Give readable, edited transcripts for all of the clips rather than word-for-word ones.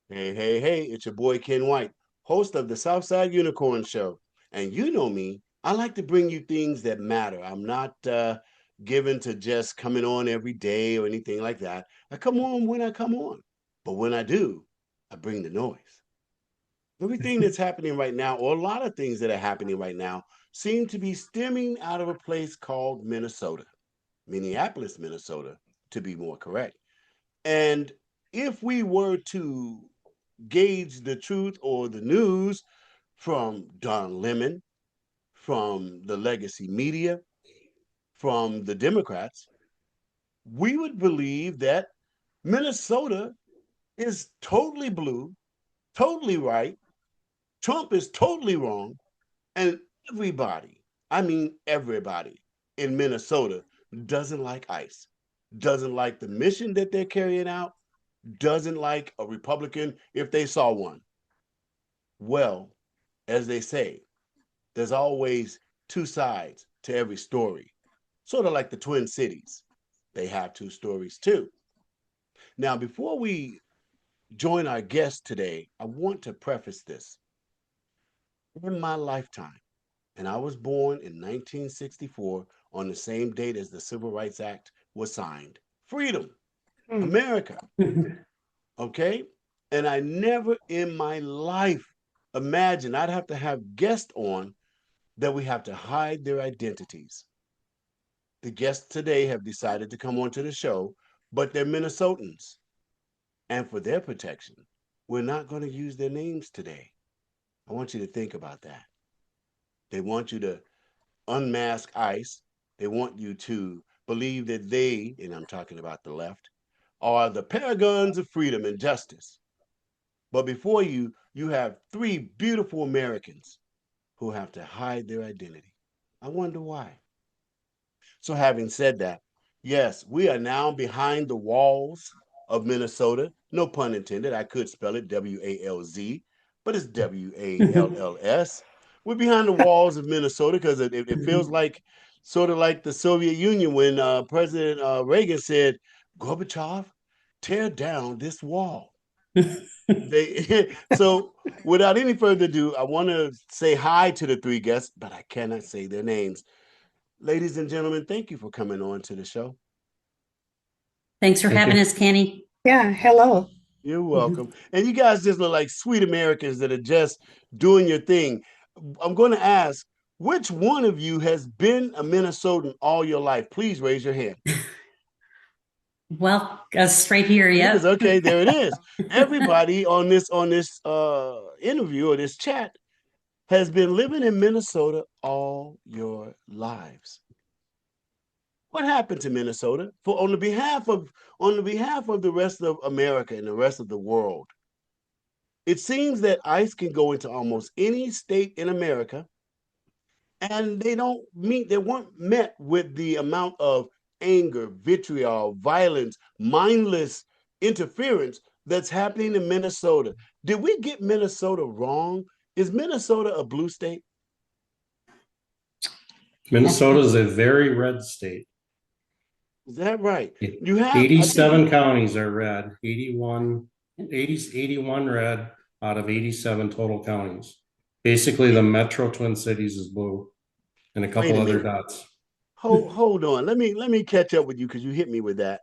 Hey, hey, hey, it's your boy Ken White, host of the Southside Unicorn Show. And you know me, I like to bring you things that matter. I'm not given to just coming on every day or anything like that. I come on when I come on. But when I do, I bring the noise. Everything that's happening right now, or a lot of things that are happening right now, seem to be stemming out of a place called Minnesota, Minneapolis, Minnesota, to be more correct. And if we were to gauge the truth or the news from Don Lemon, from the legacy media, from the Democrats, we would believe that Minnesota is totally blue, totally right. Trump is totally wrong. And everybody, I mean, everybody in Minnesota doesn't like ICE, doesn't like the mission that they're carrying out, doesn't like a Republican if they saw one. Well, as they say, there's always two sides to every story, sort of like the Twin Cities. They have two stories too. Now, before we join our guest today, I want to preface this. In my lifetime, and I was born in 1964 on the same date as the Civil Rights Act was signed. Freedom, America, okay? And I never in my life imagined I'd have to have guests on that we have to hide their identities. The guests today have decided to come onto the show, but they're Minnesotans. And for their protection, we're not going to use their names today. I want you to think about that. They want you to unmask ICE. They want you to believe that they, and I'm talking about the left, are the paragons of freedom and justice. But before you, you have three beautiful Americans who have to hide their identity. I wonder why. So, having said that, yes, we are now behind the walls of Minnesota. No pun intended. I could spell it WALZ, but it's WALLS. We're behind the walls of Minnesota because it feels like sort of like the Soviet Union when President Reagan said, Gorbachev, tear down this wall. They so without any further ado, I want to say hi to the three guests, but I cannot say their names. Ladies and gentlemen, thank you for coming on to the show. Thanks for Thank having you. us, Kenny. Yeah, hello. You're welcome. And you guys just look like sweet Americans that are just doing your thing. I'm going to ask, which one of you has been a Minnesotan all your life? Please raise your hand. Well, straight here, It is yep. okay. There it is. Everybody on this interview or this chat has been living in Minnesota all your lives. What happened to Minnesota for on the behalf of the rest of America and the rest of the world? It seems that ICE can go into almost any state in America, and they weren't met with the amount of anger, vitriol, violence, mindless interference that's happening in Minnesota. Did we get Minnesota wrong? Is Minnesota a blue state? Minnesota is a very red state. Is that right? You have, I think 87 counties are red, 81 red out of 87 total counties. Basically, the metro Twin Cities is blue and a wait couple a other minute. dots. Hold on. Let me catch up with you because you hit me with that.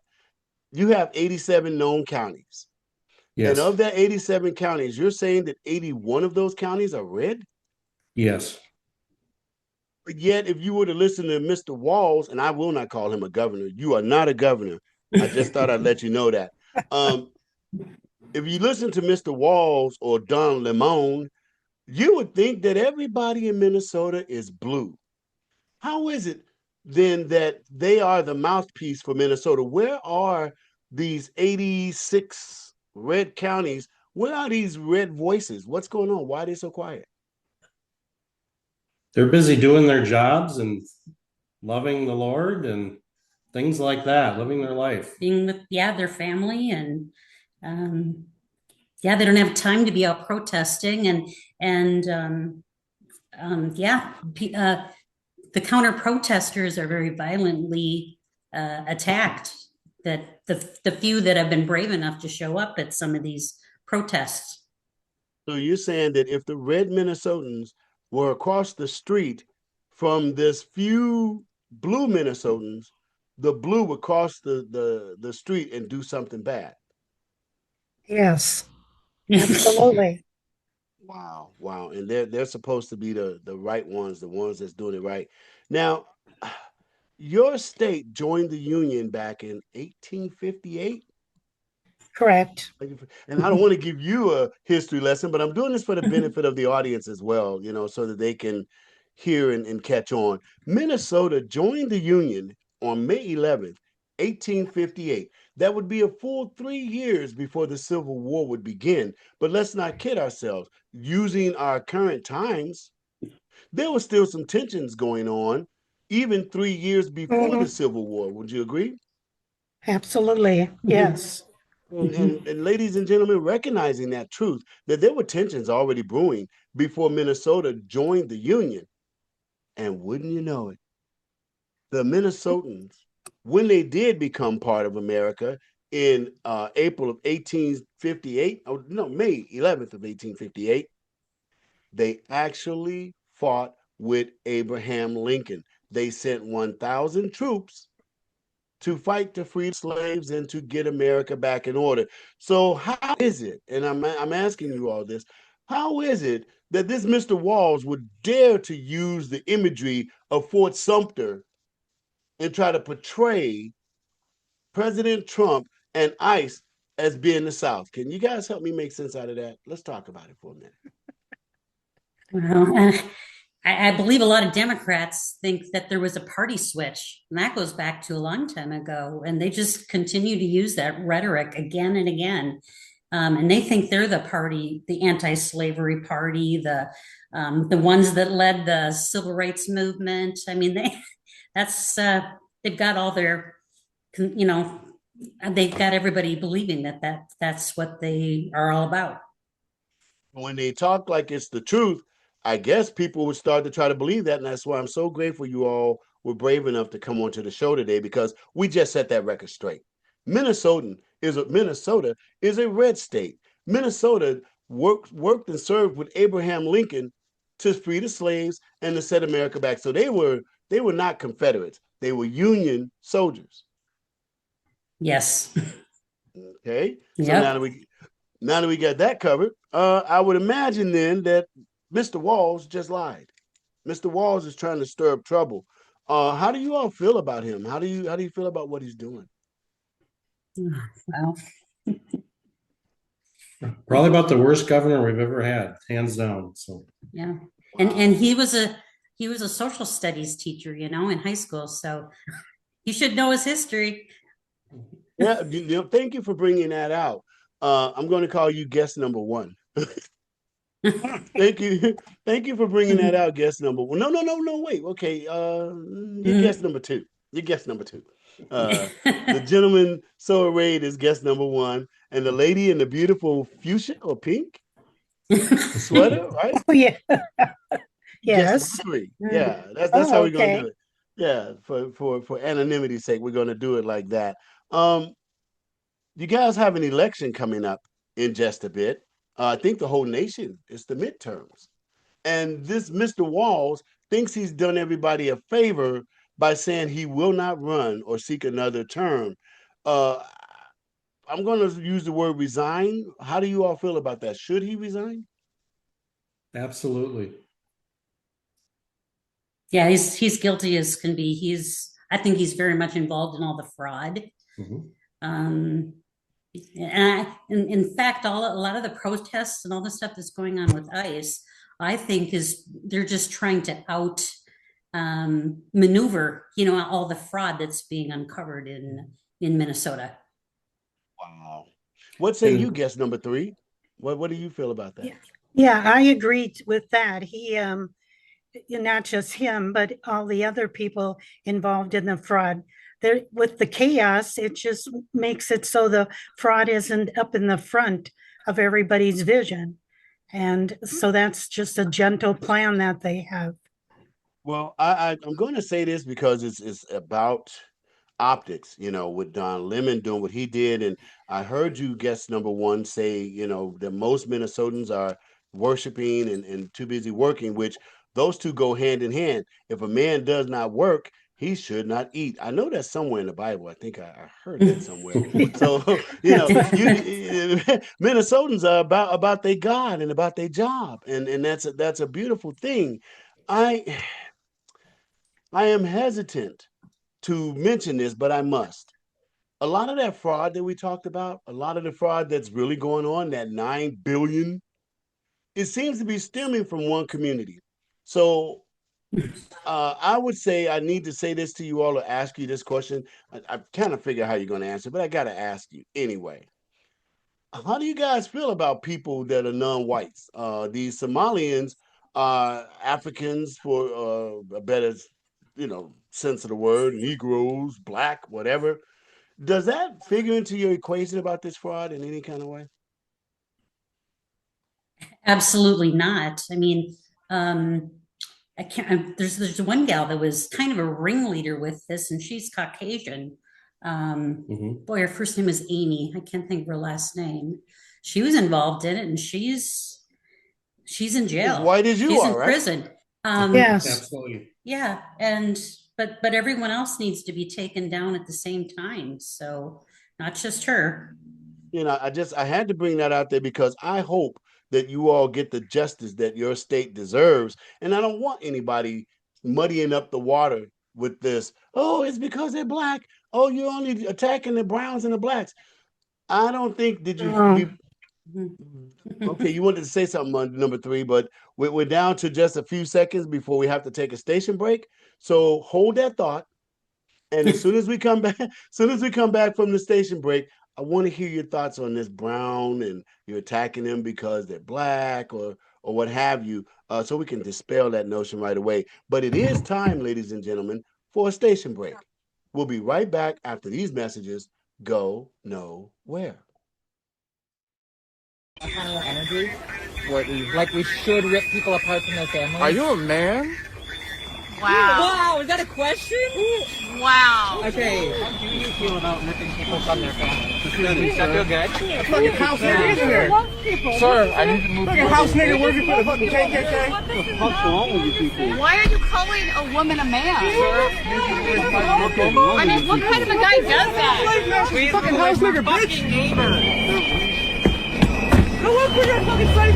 You have 87 known counties. And Yes, of that 87 counties, you're saying that 81 of those counties are red? yes. But yet, if you were to listen to Mr. Walls, and I will not call him a governor, you are not a governor. I just thought I'd let you know that. Um, if you listen to Mr. Walls or Don Lemon, you would think that everybody in Minnesota is blue. How is it then that they are the mouthpiece for Minnesota? Where are these 86 red counties? Where are these red voices? What's going on? Why are they so quiet? They're busy doing their jobs and loving the Lord and things like that, living their life. Being with, yeah, their family and um, yeah, they don't have time to be out protesting and yeah, the counter protesters are very violently attacked. That the few that have been brave enough to show up at some of these protests. So you're saying that if the red Minnesotans were across the street from this few blue Minnesotans, the blue would cross the street and do something bad. Yes, absolutely. Wow, wow. And they're supposed to be the right ones, the ones that's doing it right. Now, your state joined the Union back in 1858. Correct. And I don't want to give you a history lesson, but I'm doing this for the benefit of the audience as well, so that they can hear and catch on. Minnesota joined the Union on May 11th, 1858. That would be a full 3 years before the Civil War would begin. But let's not kid ourselves. Using our current times, there were still some tensions going on, even 3 years before the Mhm. Civil War. Would you agree? Absolutely. Yes. And ladies and gentlemen, recognizing that truth, that there were tensions already brewing before Minnesota joined the Union. And wouldn't you know it, the Minnesotans, when they did become part of America in April of 1858, oh, no, May 11th of 1858, they actually fought with Abraham Lincoln. They sent 1,000 troops to fight to free slaves and to get America back in order. So how is it, and I'm asking you all this, how is it that this Mr. Walls would dare to use the imagery of Fort Sumter and try to portray President Trump and ICE as being the South? Can you guys help me make sense out of that? Let's talk about it for a minute. Well, I believe a lot of Democrats think that there was a party switch, and that goes back to a long time ago. And they just continue to use that rhetoric again and again. And they think they're the party, the anti-slavery party, the ones that led the civil rights movement. I mean, they've got all their, you know, they've got everybody believing that's what they are all about. When they talk like it's the truth, I guess people would start to try to believe that. And that's why I'm so grateful you all were brave enough to come onto the show today, because we just set that record straight. Minnesota is a red state. Minnesota worked and served with Abraham Lincoln to free the slaves and to set America back. So they were not Confederates. They were Union soldiers. Yes. Okay. So Yep. now that we got that covered, I would imagine then that Mr. Walls just lied. Mr. Walls is trying to stir up trouble. How do you all feel about him? How do you feel about what he's doing? Well, Probably about the worst governor we've ever had, hands down. So yeah. And he was a social studies teacher, in high school. So he should know his history. Yeah, thank you for bringing that out. I'm going to call you guest number one. Thank you for bringing that out, guest number one. No, wait. Okay, you're guest number two. You're guest number two. The gentleman so arrayed is guest number one, and the lady in the beautiful fuchsia or pink sweater, right? Oh, yeah. Guest Yes. number three. Yeah, that's how we're gonna Okay. do it. Yeah, for anonymity's sake, we're gonna do it like that. Um, you guys have an election coming up in just a bit. I think the whole nation is the midterms. And this Mr. Walls thinks he's done everybody a favor by saying he will not run or seek another term. Uh, I'm going to use the word resign. How do you all feel about that? Should he resign? absolutely. Yeah, he's guilty as can be. I think he's very much involved in all the fraud. Mhm. Um, in fact, a lot of the protests and all the stuff that's going on with ICE, I think they're just trying to out maneuver, all the fraud that's being uncovered in Minnesota. Wow. What say you, And guest number three? What do you feel about that? Yeah. Yeah, I agree with that. He, not just him, but all the other people involved in the fraud. There, with the chaos, it just makes it so the fraud isn't up in the front of everybody's vision. And so that's just a gentle plan that they have. Well, I'm going to say this because it's about optics, with Don Lemon doing what he did. And I heard you, guest number one, say, that most Minnesotans are worshiping and too busy working, which those two go hand in hand. If a man does not work, he should not eat. I know that's somewhere in the Bible. I think I heard that somewhere. So, Minnesotans are about their God and about their job. And that's a beautiful thing. I I am hesitant to mention this, but I must. A lot of that fraud that we talked about, a lot of the fraud that's really going on, that 9 billion, it seems to be stemming from one community. So I would say I need to say this to you all or ask you this question. I kind of figure how you're going to answer, but I got to ask you anyway. How do you guys feel about people that are non-whites? These Somalians are Africans, for a better, sense of the word, Negroes, black, whatever. Does that figure into your equation about this fraud in any kind of way? Absolutely not. I mean, I can't. There's one gal that was kind of a ringleader with this, and she's Caucasian. Boy, her first name is Amy. I can't think of her last name. She was involved in it, and she's in jail. As white as you she's are, in right? prison. Yes. Absolutely. Yeah, and but everyone else needs to be taken down at the same time. So not just her. I had to bring that out there because I hope that you all get the justice that your state deserves. And I don't want anybody muddying up the water with this. Oh, it's because they're black. Oh, you're only attacking the browns and the blacks. I don't think did you we okay, you wanted to say something on number three, but we're down to just a few seconds before we have to take a station break. So hold that thought. And as soon as we come back, from the station break, I want to hear your thoughts on this Brown and you're attacking them because they're black or what have you, so we can dispel that notion right away. But it is time, ladies and gentlemen, for a station break. We'll be right back after these messages. Go nowhere. Kind of energy where we should rip people apart from their families. Are you a man? Wow, is that a question? Wow. Okay. How do you feel about ripping people from their families? Does that feel good? Fucking house nigga, isn't there? Sir, I need to move. Fucking house nigga, where's you for the fucking KKK? What the fuck's wrong with you people? Why are you calling a woman a man? I mean, what kind of a guy does that? Please, fucking house nigga, bitch. Fucking neighbor. Go look for your fucking face.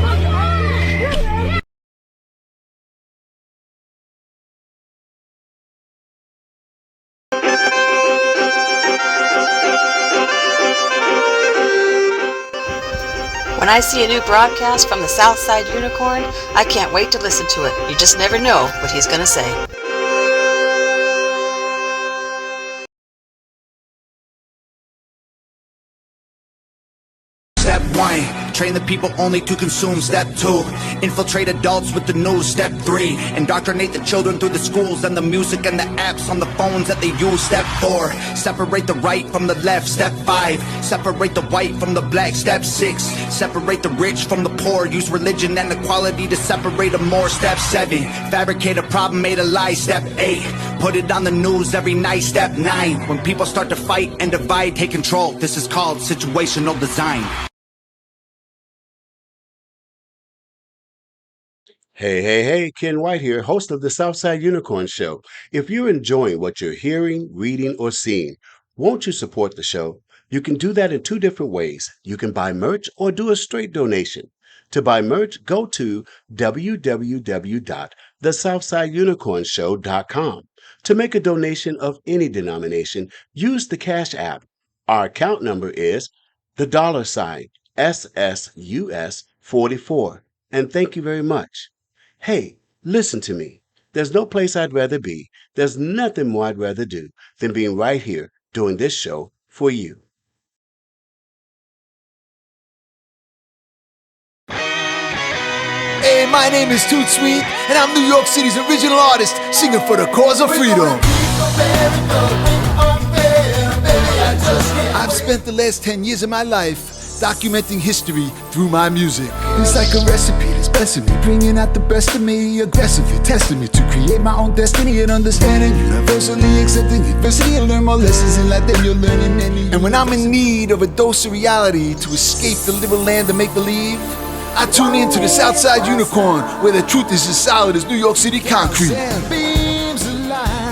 When I see a new broadcast from the Southside Unicorn, I can't wait to listen to it. You just never know what he's going to say. Step 1, train the people only to consume. Step 2, infiltrate adults with the news. Step 3, indoctrinate the children through the schools and the music and the apps on the phones that they use. Step 4, separate the right from the left. Step 5, separate the white from the black. Step 6, separate the rich from the poor. Use religion and equality to separate them more. Step 7, fabricate a problem made a lie. Step 8, put it on the news every night. Step 9, when people start to fight and divide, take control. This is called situational design. Hey, Ken White here, host of the Southside Unicorn Show. If you're enjoying what you're hearing, reading, or seeing, won't you support the show? You can do that in two different ways. You can buy merch or do a straight donation. To buy merch, go to www.thesouthsideunicornshow.com. To make a donation of any denomination, use the Cash App. Our account number is the $SSUS44. And thank you very much. Hey, listen to me. There's no place I'd rather be. There's nothing more I'd rather do than being right here doing this show for you. Hey, my name is Toot Sweet, and I'm New York City's original artist, singing for the cause of freedom. I've spent the last 10 years of my life documenting history through my music. It's like a recipe that's blessing me, bringing out the best of me, aggressively testing me to create my own destiny and understanding, universally accepting adversity and learn more lessons in life than you're learning any. And when I'm in need of a dose of reality to escape the liberal land of make-believe, I tune in to the Southside Unicorn, where the truth is as solid as New York City concrete.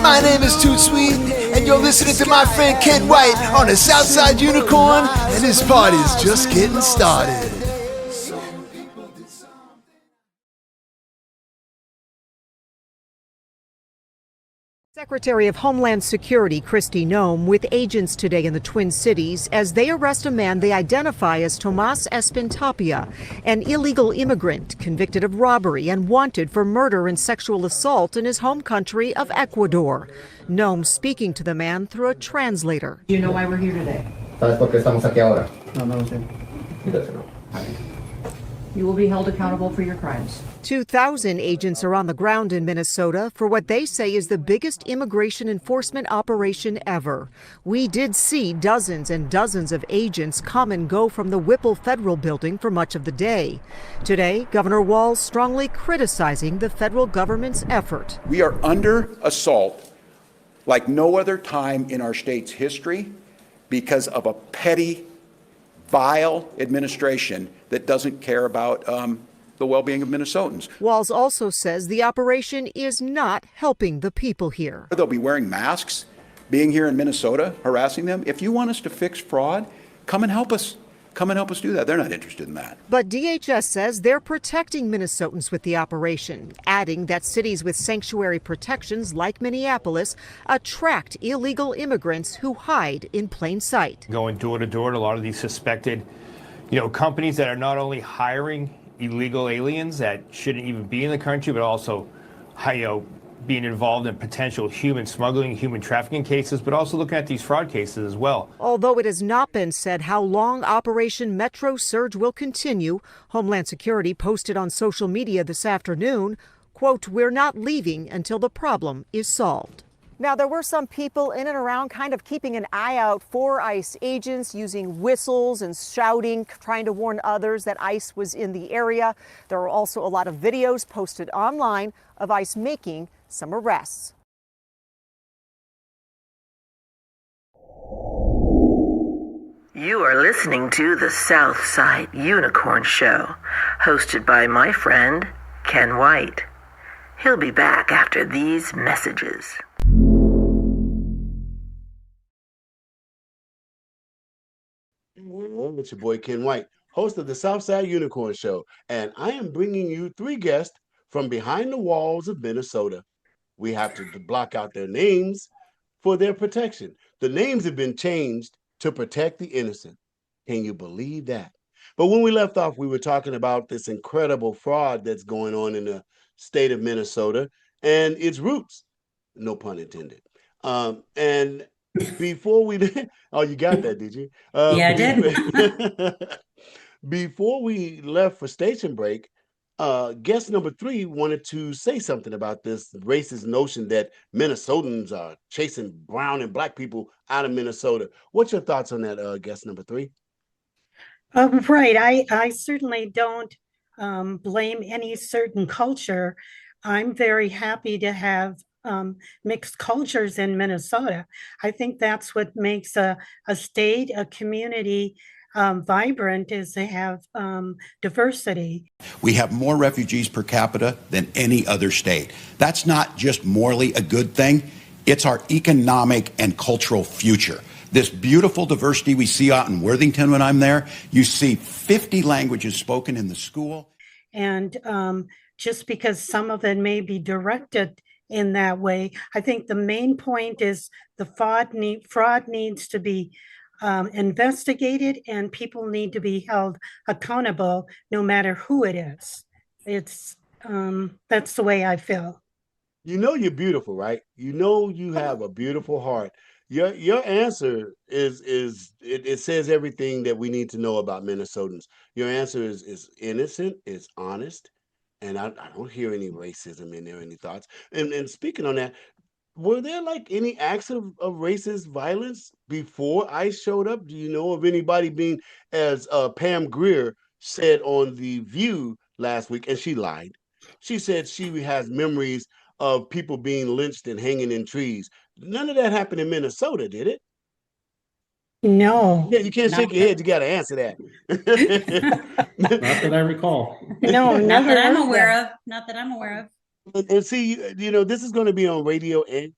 My name is Toot Sweet, and you're listening to my friend Ken White on the Southside Unicorn, and this party's just getting started. Secretary of Homeland Security Kristi Noem with agents today in the Twin Cities as they arrest a man they identify as Tomas Espintapia, an illegal immigrant convicted of robbery and wanted for murder and sexual assault in his home country of Ecuador. Noem speaking to the man through a translator. Do you know why we're here today? You will be held accountable for your crimes. 2,000 agents are on the ground in Minnesota for what they say is the biggest immigration enforcement operation ever. We did see dozens and dozens of agents come and go from the Whipple Federal Building for much of the day. Today, Governor Walz strongly criticizing the federal government's effort. We are under assault like no other time in our state's history because of a petty, vile administration that doesn't care about the well-being of Minnesotans. Walz also says the operation is not helping the people here. They'll be wearing masks, being here in Minnesota, harassing them. If you want us to fix fraud, come and help us. Come and help us do that. They're not interested in that. But DHS says they're protecting Minnesotans with the operation, adding that cities with sanctuary protections like Minneapolis attract illegal immigrants who hide in plain sight. Going door to door to a lot of these suspected, companies that are not only hiring illegal aliens that shouldn't even be in the country, but also, being involved in potential human smuggling, human trafficking cases, but also looking at these fraud cases as well. Although it has not been said how long Operation Metro Surge will continue, Homeland Security posted on social media this afternoon, quote, "We're not leaving until the problem is solved." Now, there were some people in and around kind of keeping an eye out for ICE agents, using whistles and shouting, trying to warn others that ICE was in the area. There are also a lot of videos posted online of ICE making some arrests. You are listening to the Southside Unicorn Show, hosted by my friend, Ken White. He'll be back after these messages. It's your boy Ken White, host of the Southside Unicorn Show, and I am bringing you 3 guests from behind the walls of Minnesota. We have to block out their names for their protection. The names have been changed to protect the innocent. Can you believe that? But when we left off, we were talking about this incredible fraud that's going on in the state of Minnesota and its roots, no pun intended. And before we oh, you got that, did you? Yeah, I did. Before we left for station break, guest number 3 wanted to say something about this racist notion that Minnesotans are chasing brown and black people out of Minnesota. What's your thoughts on that, guest number 3? Right. I certainly don't blame any certain culture. I'm very happy to have mixed cultures in Minnesota. I think that's what makes a state, a community vibrant, is to have diversity. We have more refugees per capita than any other state. That's not just morally a good thing. It's our economic and cultural future. This beautiful diversity we see out in Worthington when I'm there, you see 50 languages spoken in the school. And just because some of it may be directed in that way, I think the main point is the fraud needs to be investigated, and people need to be held accountable no matter who it is. It's that's the way I feel. You're beautiful, right? You have a beautiful heart. Your answer it says everything that we need to know about Minnesotans. Your answer is innocent, is honest, and I don't hear any racism in there, any thoughts. And speaking on that, were there like any acts of racist violence before ICE showed up? Do you know of anybody being, as Pam Grier said on The View last week, and she lied. She said she has memories of people being lynched and hanging in trees. None of that happened in Minnesota, did it? No. Yeah, you can't shake your head. You got to answer that. Not that I recall. No, Not never that I'm heard aware that. of. Not that I'm aware of. And see, this is going to be on radio and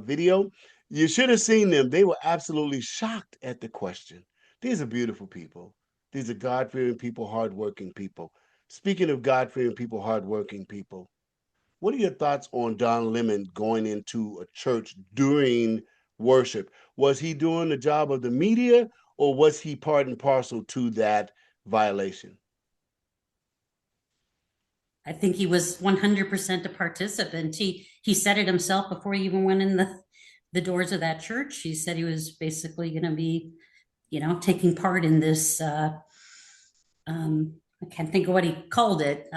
video. You should have seen them. They were absolutely shocked at the question. These are beautiful people. These are God-fearing people, hardworking people. Speaking of God-fearing people, hardworking people, what are your thoughts on Don Lemon going into a church during worship? Was he doing the job of the media, or was he part and parcel to that violation? I think he was 100% a participant. He said it himself before he even went in the doors of that church. He said he was basically going to be, taking part in this. I can't think of what he called it.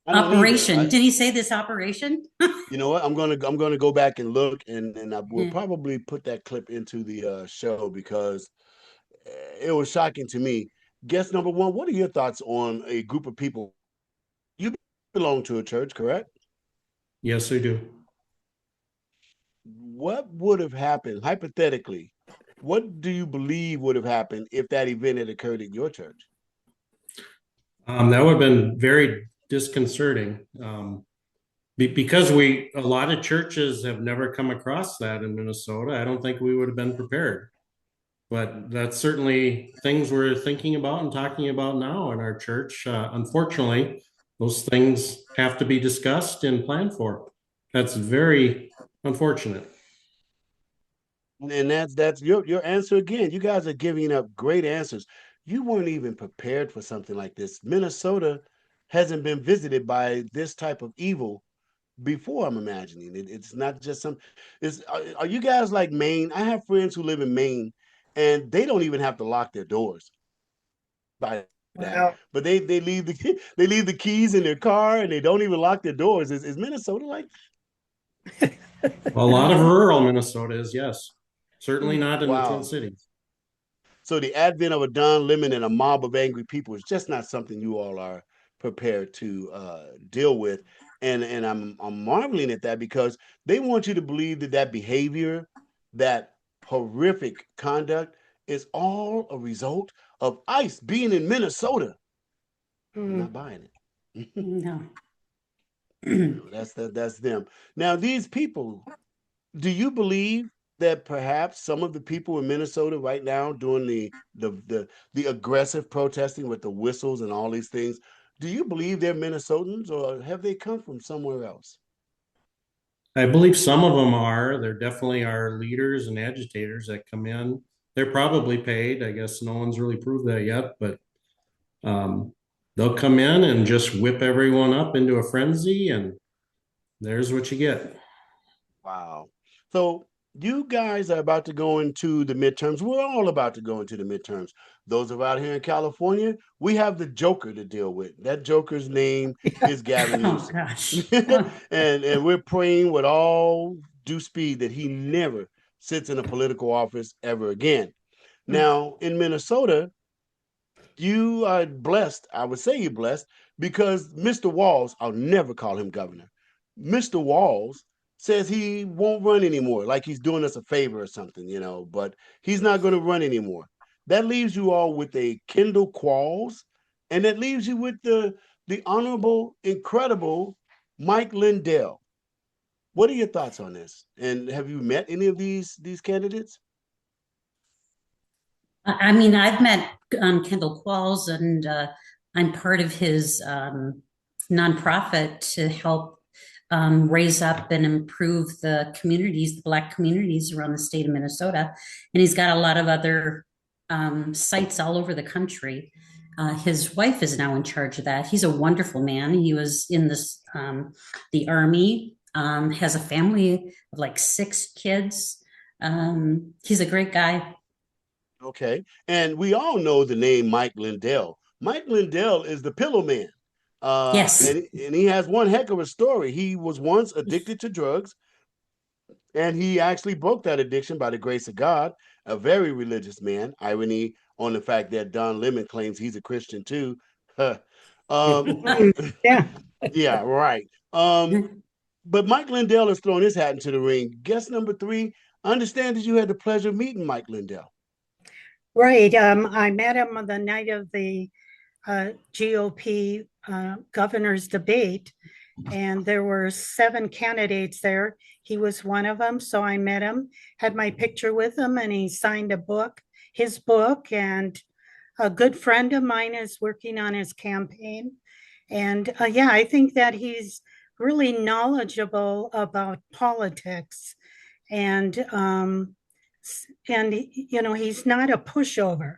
Operation. Did he say this operation? You know what? I'm gonna go back and look, and I will probably put that clip into the show because it was shocking to me. Guest number one, what are your thoughts on a group of people? You belong to a church, correct? Yes, we do. What would have happened, hypothetically? What do you believe would have happened if that event had occurred at your church? That would have been very disconcerting because a lot of churches have never come across that in Minnesota. I don't think we would have been prepared. But that's certainly things we're thinking about and talking about now in our church. Unfortunately, those things have to be discussed and planned for. That's very unfortunate. And that's your answer again. You guys are giving up great answers. You weren't even prepared for something like this. Minnesota hasn't been visited by this type of evil before. I'm imagining it's not just some. Are you guys like Maine? I have friends who live in Maine, and they don't even have to lock their doors. By that, Wow. but they leave the keys in their car, and they don't even lock their doors. Is Minnesota like? A lot of rural Minnesota is, yes. Certainly not in the Twin Wow. Cities. So the advent of a Don Lemon and a mob of angry people is just not something you all are prepared to deal with. And I'm marveling at that because they want you to believe that behavior, that horrific conduct, is all a result of ICE being in Minnesota. I'm not buying it. No. That's them. Now, these people, do you believe that perhaps some of the people in Minnesota right now doing the aggressive protesting with the whistles and all these things, do you believe they're Minnesotans, or have they come from somewhere else? I believe some of them are. There definitely are leaders and agitators that come in. They're probably paid. I guess no one's really proved that yet, but they'll come in and just whip everyone up into a frenzy, and there's what you get. Wow. So you guys are about to go into the midterms. We're all about to go into the midterms. Those of out here in California, we have the Joker to deal with. That Joker's name is Gavin Newsom. Oh, gosh. and we're praying with all due speed that he never sits in a political office ever again. Now, in Minnesota, you are blessed. I would say you're blessed because Mr. Walz, I'll never call him governor. Mr. Walz says he won't run anymore, like he's doing us a favor or something, but he's not going to run anymore. That leaves you all with a Kendall Qualls, and that leaves you with the honorable, incredible Mike Lindell. What are your thoughts on this? And have you met any of these candidates? I mean, I've met Kendall Qualls, and I'm part of his nonprofit to help raise up and improve the communities, the Black communities around the state of Minnesota. And he's got a lot of other sites all over the country. His wife is now in charge of that. He's a wonderful man. He was in the Army, has a family of like 6 kids. He's a great guy. Okay. And we all know the name Mike Lindell. Mike Lindell is the pillow man. Yes. And he has one heck of a story. He was once addicted to drugs, and he actually broke that addiction by the grace of God. a very religious man. Irony on the fact that Don Lemon claims he's a Christian too. Yeah. Yeah, right. But Mike Lindell has thrown his hat into the ring. Guest number 3. I understand that you had the pleasure of meeting Mike Lindell. Right. I met him on the night of the GOP governor's debate, and there were 7 candidates there. He was one of them, so I met him, had my picture with him, and he signed his book, and a good friend of mine is working on his campaign. And yeah, I think that he's really knowledgeable about politics, and he's not a pushover.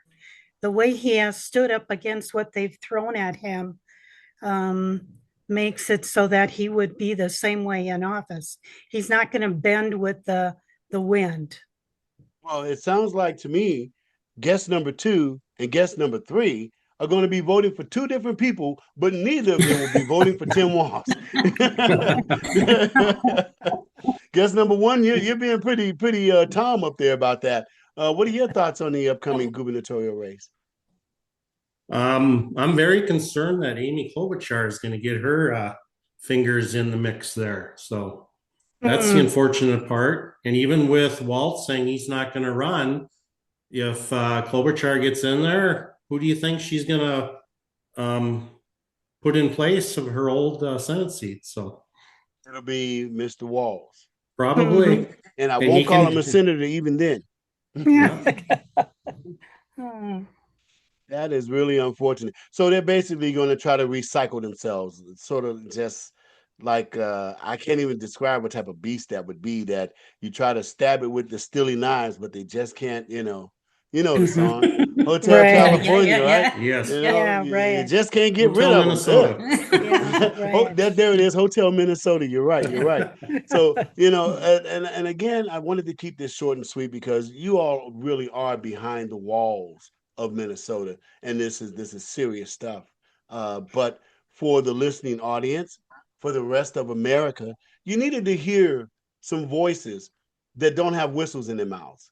The way he has stood up against what they've thrown at him makes it so that he would be the same way in office. He's not going to bend with the wind. Well, it sounds like to me, guest number 2 and guest number 3 are going to be voting for 2 different people, but neither of them will be voting for Tim Walz. Guest number 1, you're being pretty Tom up there about that. What are your thoughts on the upcoming gubernatorial race? I'm very concerned that Amy Klobuchar is going to get her fingers in the mix there. So that's the unfortunate part. And even with Walz saying he's not going to run, if Klobuchar gets in there, who do you think she's going to put in place of her old Senate seat? So it'll be Mr. Walz. Probably. And I won't call him a senator even then. That is really unfortunate. So they're basically going to try to recycle themselves. It's sort of just like I can't even describe what type of beast that would be, that you try to stab it with the Steely knives, but they just can't, you know the song. Hotel California, right? Yes. You just can't get rid of Minnesota. There it is, Hotel Minnesota. You're right. So, and again, I wanted to keep this short and sweet because you all really are behind the walls of Minnesota, and this is serious stuff. But for the listening audience, for the rest of America, you needed to hear some voices that don't have whistles in their mouths,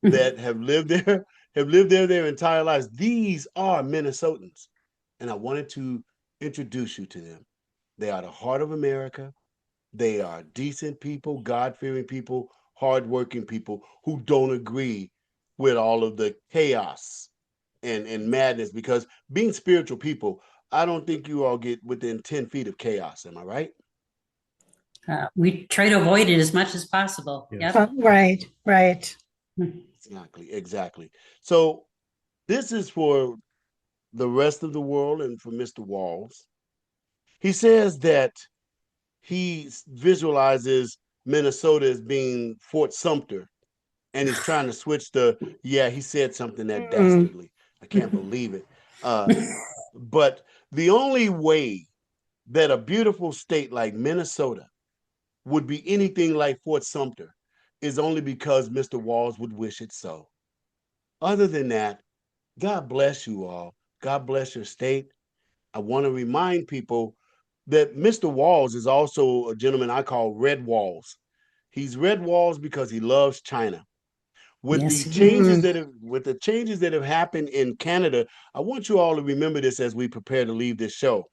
that have lived there their entire lives. These are Minnesotans, and I wanted to introduce you to them. They are the heart of America. They are decent people, God-fearing people, hardworking people who don't agree with all of the chaos and madness, because being spiritual people, I don't think you all get within 10 feet of chaos. Am I right? We try to avoid it as much as possible. Yes. Yep. Right. Exactly. So this is for the rest of the world and for Mr. Walz. He says that he visualizes Minnesota as being Fort Sumter, and he's trying to switch he said something that dastardly. I can't believe it. But the only way that a beautiful state like Minnesota would be anything like Fort Sumter is only because Mr. Walz would wish it so. Other than that, God bless you all. God bless your state. I want to remind people that Mr. Walz is also a gentleman I call Red Walz. He's Red Walz because he loves China. With the changes that have happened in Canada, I want you all to remember this as we prepare to leave this show.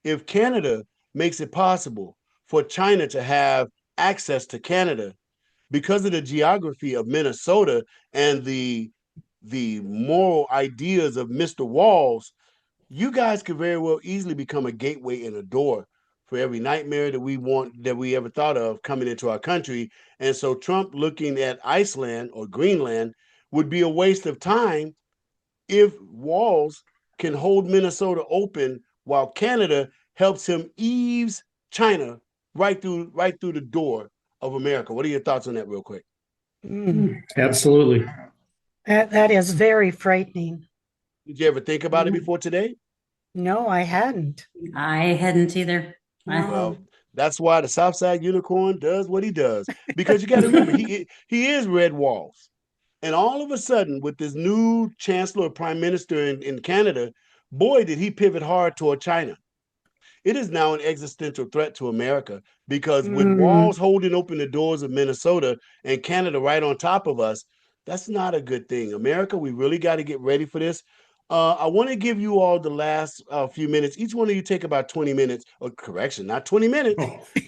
If Canada makes it possible for China to have access to Canada because of the geography of Minnesota and the moral ideas of Mr. Walz, you guys could very well easily become a gateway and a door for every nightmare that we ever thought of coming into our country. And so Trump looking at Iceland or Greenland would be a waste of time if Walz can hold Minnesota open while Canada helps him ease China right through the door of America. What are your thoughts on that real quick? Absolutely. That is very frightening. Did you ever think about it before today? No, I hadn't. I hadn't either. Well, that's why the Southside Unicorn does what he does. Because you got to remember, he is Red Walz. And all of a sudden, with this new chancellor or prime minister in Canada, boy, did he pivot hard toward China. It is now an existential threat to America because with Walz holding open the doors of Minnesota and Canada right on top of us, That's not a good thing. America, we really got to get ready for this. I want to give you all the last few minutes. Each one of you take about 20 minutes. Or correction, not 20 minutes.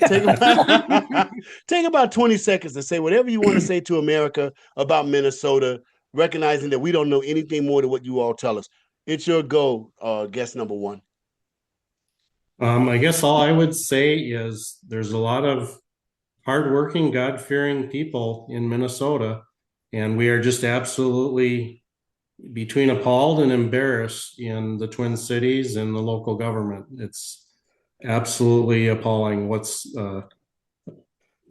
Take about, take about 20 seconds to say whatever you want to say to America about Minnesota, recognizing that we don't know anything more than what you all tell us. It's your go, guest number one. I guess all I would say is there's a lot of hardworking, God-fearing people in Minnesota, and we are just absolutely between appalled and embarrassed in the Twin Cities and the local government. It's absolutely appalling what's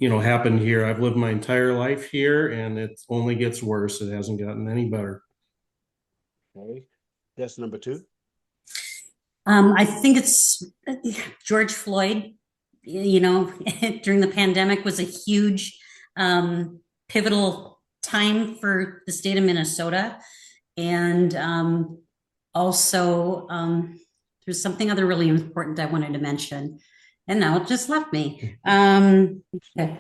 happened here. I've lived my entire life here, and it only gets worse. It hasn't gotten any better. Okay, that's number two. I think it's George Floyd, during the pandemic was a huge pivotal time for the state of Minnesota. And also, there's something other really important I wanted to mention. And now it just left me. Okay.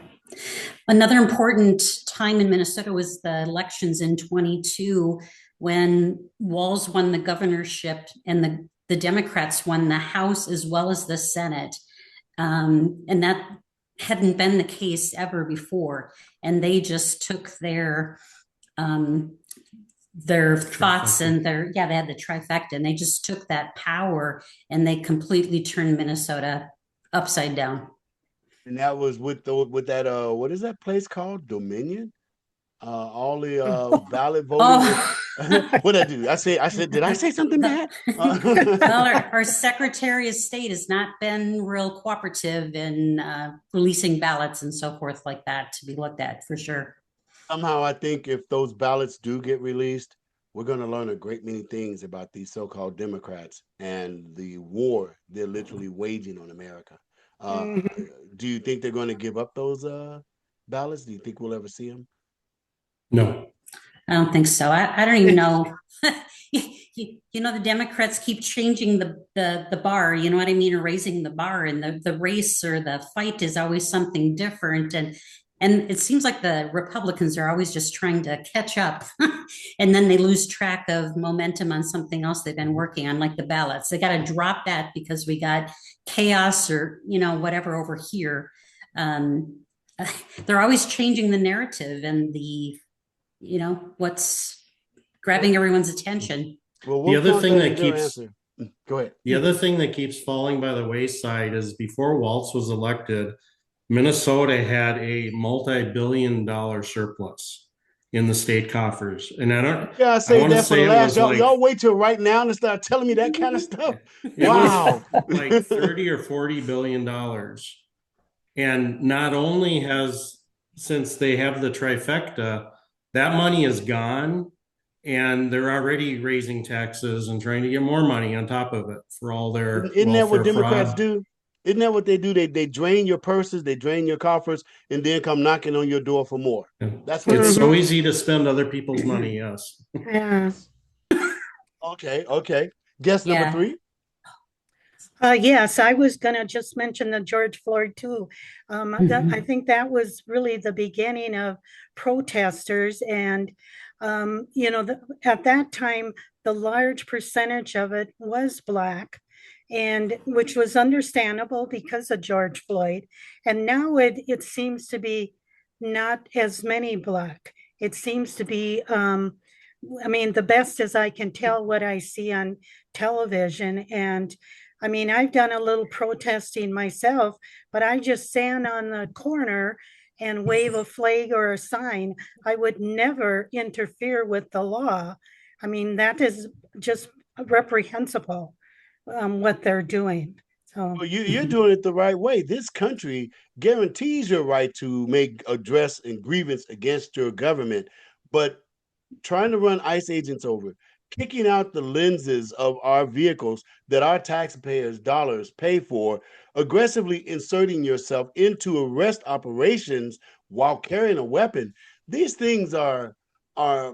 Another important time in Minnesota was the elections in 22 when Walz won the governorship and the Democrats won the House as well as the Senate. And that hadn't been the case ever before. And they just took their thoughts and they had the trifecta, and they just took that power and they completely turned Minnesota upside down. And that was with that what is that place called? Dominion? All the ballot voting. What I do? I said, did I say something bad? Well, our Secretary of State has not been real cooperative in releasing ballots and so forth like that to be looked at for sure. Somehow I think if those ballots do get released, we're going to learn a great many things about these so-called Democrats and the war they're literally waging on America. Do you think they're going to give up those ballots? Do you think we'll ever see them? No. I don't think so. I don't even know. The Democrats keep changing the bar, you know what I mean, or raising the bar, and the race or the fight is always something different. And it seems like the Republicans are always just trying to catch up and then they lose track of momentum on something else they've been working on, like the ballots. They got to drop that because we got chaos or, whatever over here. They're always changing the narrative and what's grabbing everyone's attention. Well, the other thing that keeps go ahead. The other thing that keeps falling by the wayside is before Walz was elected, Minnesota had a multi-billion-dollar surplus in the state coffers, and I don't. Yeah, I say that for the last. Y'all wait till right now to start telling me that kind of stuff. Wow, like $30 or $40 billion, and not only has since they have the trifecta, that money is gone, and they're already raising taxes and trying to get more money on top of it for all their. Isn't that what Democrats do? Isn't that what they do? They drain your purses, they drain your coffers, and then come knocking on your door for more. That's what it's so easy to spend other people's money. Yes. Yeah. Okay. Guess number three. Yes, I was going to just mention the George Floyd too. I think that was really the beginning of protesters, and at that time, the large percentage of it was Black. And which was understandable because of George Floyd. And now it seems to be not as many Black. It seems to be, the best as I can tell what I see on television. And I've done a little protesting myself, but I just stand on the corner and wave a flag or a sign. I would never interfere with the law. That is just reprehensible. What they're doing. So well, you're doing it the right way. This country guarantees your right to make address and grievance against your government, but trying to run ICE agents over, kicking out the lenses of our vehicles that our taxpayers' dollars pay for, aggressively inserting yourself into arrest operations while carrying a weapon. These things are I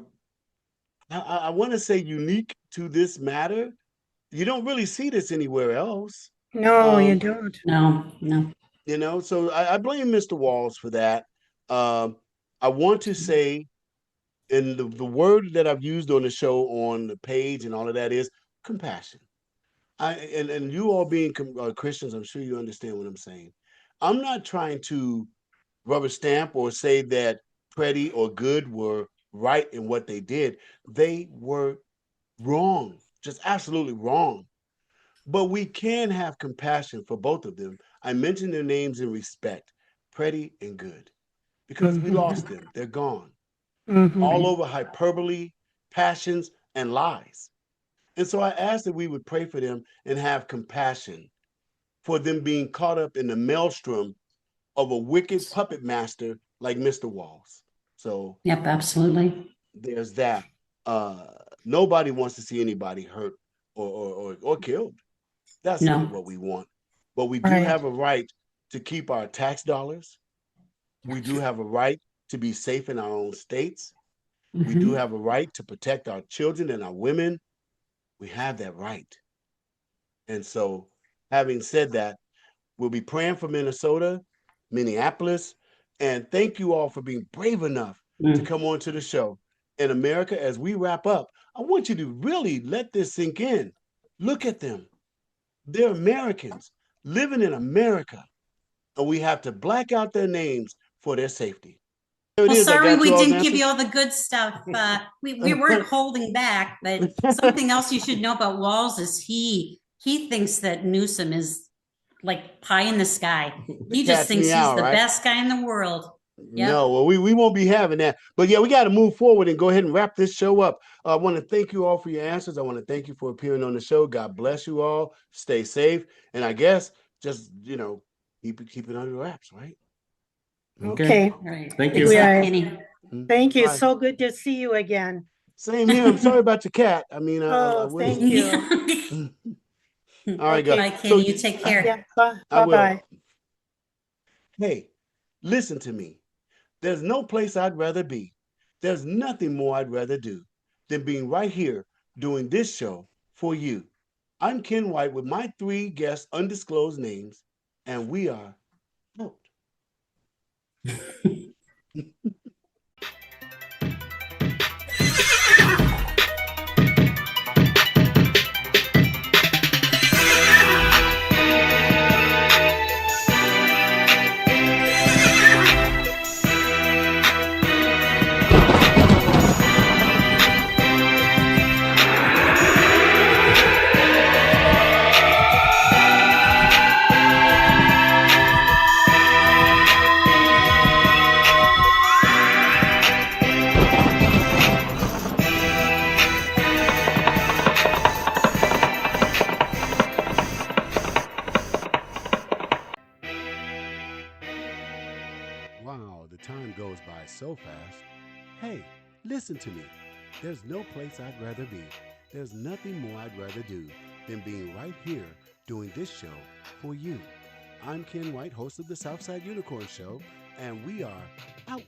want to say unique to this matter. You don't really see this anywhere else. No, you don't. No. So I blame Mr. Walz for that. I want to say And the word that I've used on the show, on the page and all of that, is compassion. And you all being Christians, I'm sure you understand what I'm saying. I'm not trying to rubber stamp or say that Pretty or Good were right in what they did. They were wrong, just absolutely wrong. But we can have compassion for both of them. I mentioned their names in respect, Pretty and Good, because we lost them. They're gone. All over hyperbole, passions, and lies. And so I asked that we would pray for them and have compassion for them being caught up in the maelstrom of a wicked puppet master like Mr. Walls. So, yep, absolutely. There's that. Nobody wants to see anybody hurt or killed. That's really what we want. But we do have a right to keep our tax dollars. We do have a right to be safe in our own states. We do have a right to protect our children and our women. We have that right. And so, having said that, we'll be praying for Minnesota, Minneapolis, and thank you all for being brave enough to come on to the show. In America, as we wrap up, I want you to really let this sink in. Look at them. They're Americans living in America, and we have to black out their names for their safety. Well, sorry we didn't give you all the good stuff. We weren't holding back, but something else you should know about Walls is he thinks that Newsom is like pie in the sky. He just thinks he's the best guy in the world. Yep. No, well, we won't be having that. But yeah, we got to move forward and go ahead and wrap this show up. I want to thank you all for your answers. I want to thank you for appearing on the show. God bless you all. Stay safe. And I guess just, keep it under wraps, right? Okay. All right. Thank you. Thank you. Bye. So good to see you again. Same here. I'm sorry about your cat. I mean, thank you. All right, guys. Bye, Kenny. You take care. Yeah, bye-bye. Hey, listen to me. There's no place I'd rather be. There's nothing more I'd rather do than being right here doing this show for you. I'm Ken White with my 3 guest undisclosed names, and we are out. Wow, the time goes by so fast. Hey, listen to me. There's no place I'd rather be. There's nothing more I'd rather do than being right here doing this show for you. I'm Ken White, host of the Southside Unicorn Show, and we are out.